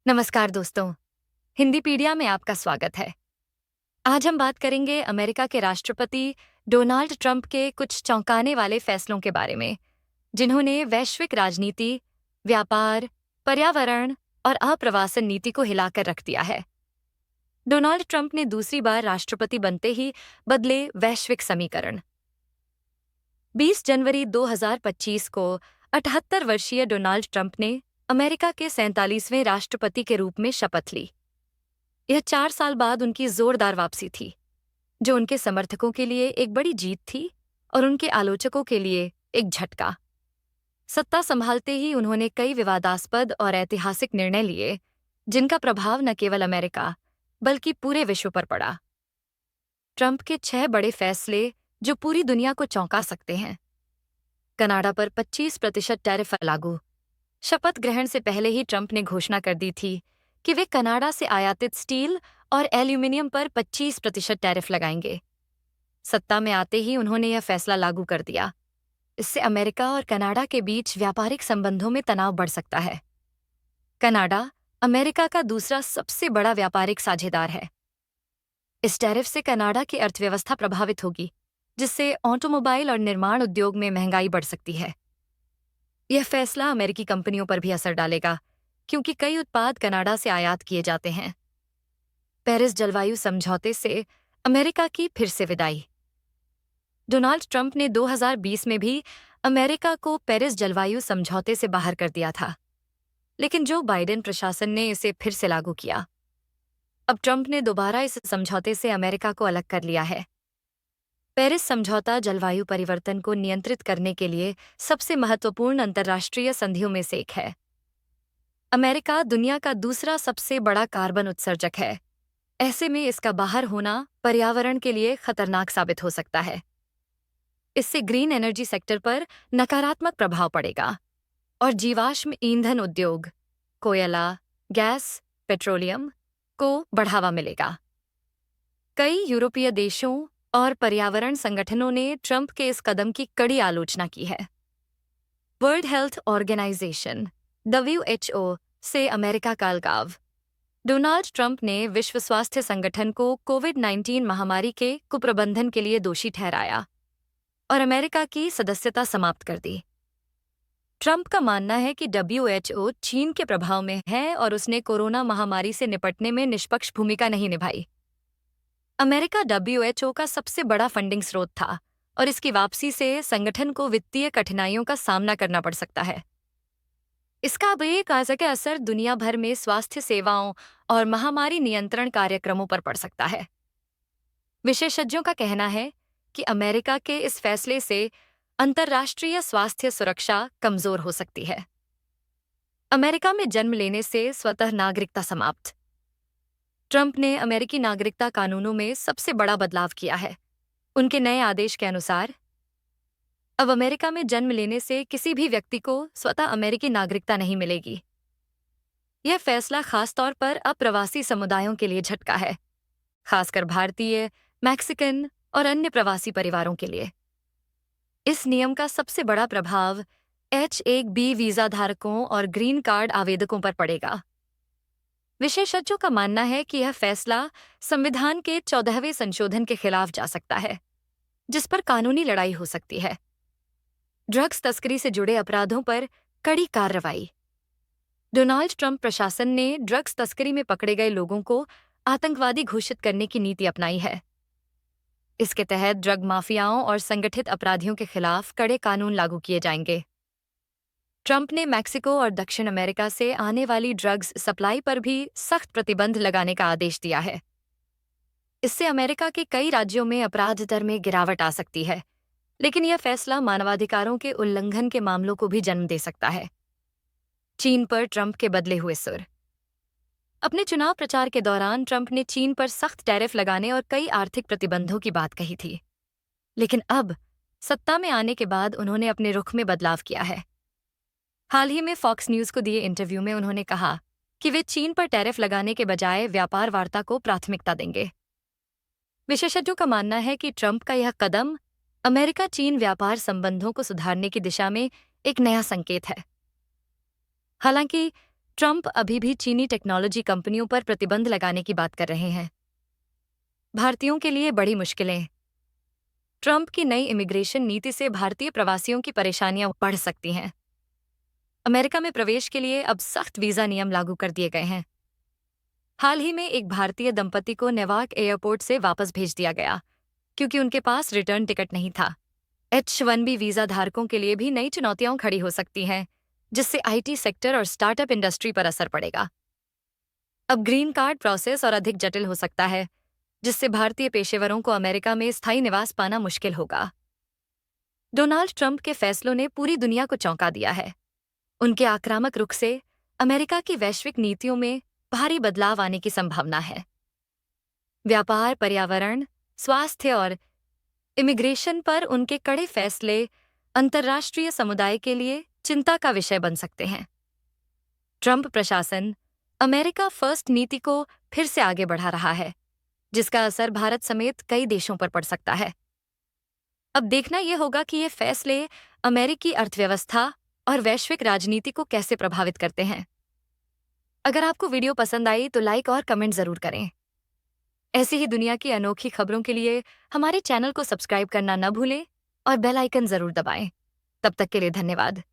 नमस्कार दोस्तों, हिंदीपीडिया में आपका स्वागत है। आज हम बात करेंगे अमेरिका के राष्ट्रपति डोनाल्ड ट्रंप के कुछ चौंकाने वाले फैसलों के बारे में, जिन्होंने वैश्विक राजनीति, व्यापार, पर्यावरण और अप्रवासन नीति को हिलाकर रख दिया है। डोनाल्ड ट्रंप ने दूसरी बार राष्ट्रपति बनते ही बदले वैश्विक समीकरण। 20 जनवरी 2025 को 78 वर्षीय डोनाल्ड ट्रंप ने अमेरिका के 47वें राष्ट्रपति के रूप में शपथ ली। यह 4 साल बाद उनकी जोरदार वापसी थी, जो उनके समर्थकों के लिए एक बड़ी जीत थी और उनके आलोचकों के लिए एक झटका। सत्ता संभालते ही उन्होंने कई विवादास्पद और ऐतिहासिक निर्णय लिए, जिनका प्रभाव न केवल अमेरिका बल्कि पूरे विश्व पर पड़ा। ट्रंप के 6 बड़े फैसले जो पूरी दुनिया को चौंका सकते हैं। कनाडा पर 25% टैरिफ लागू। शपथ ग्रहण से पहले ही ट्रंप ने घोषणा कर दी थी कि वे कनाडा से आयातित स्टील और एल्यूमीनियम पर 25% टैरिफ लगाएंगे। सत्ता में आते ही उन्होंने यह फैसला लागू कर दिया। इससे अमेरिका और कनाडा के बीच व्यापारिक संबंधों में तनाव बढ़ सकता है। कनाडा अमेरिका का दूसरा सबसे बड़ा व्यापारिक साझेदार है। इस टैरिफ से कनाडा की अर्थव्यवस्था प्रभावित होगी, जिससे ऑटोमोबाइल और निर्माण उद्योग में महंगाई बढ़ सकती है। यह फैसला अमेरिकी कंपनियों पर भी असर डालेगा, क्योंकि कई उत्पाद कनाडा से आयात किए जाते हैं। पेरिस जलवायु समझौते से अमेरिका की फिर से विदाई। डोनाल्ड ट्रंप ने 2020 में भी अमेरिका को पेरिस जलवायु समझौते से बाहर कर दिया था, लेकिन जो बाइडेन प्रशासन ने इसे फिर से लागू किया। अब ट्रंप ने दोबारा इस समझौते से अमेरिका को अलग कर लिया है। पेरिस समझौता जलवायु परिवर्तन को नियंत्रित करने के लिए सबसे महत्वपूर्ण अंतर्राष्ट्रीय संधियों में से एक है। अमेरिका दुनिया का दूसरा सबसे बड़ा कार्बन उत्सर्जक है। ऐसे में इसका बाहर होना पर्यावरण के लिए खतरनाक साबित हो सकता है। इससे ग्रीन एनर्जी सेक्टर पर नकारात्मक प्रभाव पड़ेगा और जीवाश्म ईंधन उद्योग, कोयला, गैस, पेट्रोलियम को बढ़ावा मिलेगा। कई यूरोपीय देशों और पर्यावरण संगठनों ने ट्रंप के इस कदम की कड़ी आलोचना की है। वर्ल्ड हेल्थ ऑर्गेनाइजेशन WHO से अमेरिका का अलगाव। डोनाल्ड ट्रंप ने विश्व स्वास्थ्य संगठन को कोविड-19 महामारी के कुप्रबंधन के लिए दोषी ठहराया और अमेरिका की सदस्यता समाप्त कर दी। ट्रंप का मानना है कि WHO चीन के प्रभाव में है और उसने कोरोना महामारी से निपटने में निष्पक्ष भूमिका नहीं निभाई। अमेरिका WHO का सबसे बड़ा फंडिंग स्रोत था और इसकी वापसी से संगठन को वित्तीय कठिनाइयों का सामना करना पड़ सकता है। इसका बेकाज़ा असर दुनिया भर में स्वास्थ्य सेवाओं और महामारी नियंत्रण कार्यक्रमों पर पड़ सकता है। विशेषज्ञों का कहना है कि अमेरिका के इस फैसले से अंतर्राष्ट्रीय स्वास्थ्य सुरक्षा कमजोर हो सकती है। अमेरिका में जन्म लेने से स्वतः नागरिकता समाप्त। ट्रंप ने अमेरिकी नागरिकता कानूनों में सबसे बड़ा बदलाव किया है। उनके नए आदेश के अनुसार अब अमेरिका में जन्म लेने से किसी भी व्यक्ति को स्वतः अमेरिकी नागरिकता नहीं मिलेगी। यह फैसला खासतौर पर अप्रवासी समुदायों के लिए झटका है, खासकर भारतीय, मैक्सिकन और अन्य प्रवासी परिवारों के लिए। इस नियम का सबसे बड़ा प्रभाव H-1B वीजा धारकों और ग्रीन कार्ड आवेदकों पर पड़ेगा। विशेषज्ञों का मानना है कि यह फैसला संविधान के 14वें संशोधन के खिलाफ जा सकता है, जिस पर कानूनी लड़ाई हो सकती है। ड्रग्स तस्करी से जुड़े अपराधों पर कड़ी कार्रवाई। डोनाल्ड ट्रंप प्रशासन ने ड्रग्स तस्करी में पकड़े गए लोगों को आतंकवादी घोषित करने की नीति अपनाई है। इसके तहत ड्रग माफियाओं और संगठित अपराधियों के खिलाफ कड़े कानून लागू किए जाएंगे। ट्रंप ने मैक्सिको और दक्षिण अमेरिका से आने वाली ड्रग्स सप्लाई पर भी सख्त प्रतिबंध लगाने का आदेश दिया है। इससे अमेरिका के कई राज्यों में अपराध दर में गिरावट आ सकती है, लेकिन यह फैसला मानवाधिकारों के उल्लंघन के मामलों को भी जन्म दे सकता है। चीन पर ट्रंप के बदले हुए सुर। अपने चुनाव प्रचार के दौरान ट्रंप ने चीन पर सख्त टैरिफ लगाने और कई आर्थिक प्रतिबंधों की बात कही थी, लेकिन अब सत्ता में आने के बाद उन्होंने अपने रुख में बदलाव किया है। हाल ही में फॉक्स न्यूज को दिए इंटरव्यू में उन्होंने कहा कि वे चीन पर टैरिफ लगाने के बजाय व्यापार वार्ता को प्राथमिकता देंगे। विशेषज्ञों का मानना है कि ट्रंप का यह कदम अमेरिका चीन व्यापार संबंधों को सुधारने की दिशा में एक नया संकेत है। हालांकि ट्रंप अभी भी चीनी टेक्नोलॉजी कंपनियों पर प्रतिबंध लगाने की बात कर रहे हैं। भारतीयों के लिए बड़ी मुश्किलें। ट्रंप की नई इमिग्रेशन नीति से भारतीय प्रवासियों की परेशानियां बढ़ सकती हैं। अमेरिका में प्रवेश के लिए अब सख्त वीजा नियम लागू कर दिए गए हैं। हाल ही में एक भारतीय दंपति को नेवार्क एयरपोर्ट से वापस भेज दिया गया क्योंकि उनके पास रिटर्न टिकट नहीं था। H-1B वीजा धारकों के लिए भी नई चुनौतियां खड़ी हो सकती हैं, जिससे आईटी सेक्टर और स्टार्टअप इंडस्ट्री पर असर पड़ेगा। अब ग्रीन कार्ड प्रोसेस और अधिक जटिल हो सकता है, जिससे भारतीय पेशेवरों को अमेरिका में स्थायी निवास पाना मुश्किल होगा। डोनाल्ड ट्रंप के फैसलों ने पूरी दुनिया को चौंका दिया है। उनके आक्रामक रुख से अमेरिका की वैश्विक नीतियों में भारी बदलाव आने की संभावना है। व्यापार, पर्यावरण, स्वास्थ्य और इमिग्रेशन पर उनके कड़े फैसले अंतर्राष्ट्रीय समुदाय के लिए चिंता का विषय बन सकते हैं। ट्रंप प्रशासन अमेरिका फर्स्ट नीति को फिर से आगे बढ़ा रहा है, जिसका असर भारत समेत कई देशों पर पड़ सकता है। अब देखना यह होगा कि ये फैसले अमेरिकी अर्थव्यवस्था और वैश्विक राजनीति को कैसे प्रभावित करते हैं। अगर आपको वीडियो पसंद आई तो लाइक और कमेंट जरूर करें। ऐसी ही दुनिया की अनोखी खबरों के लिए हमारे चैनल को सब्सक्राइब करना न भूलें और बेल आइकन जरूर दबाएं। तब तक के लिए धन्यवाद।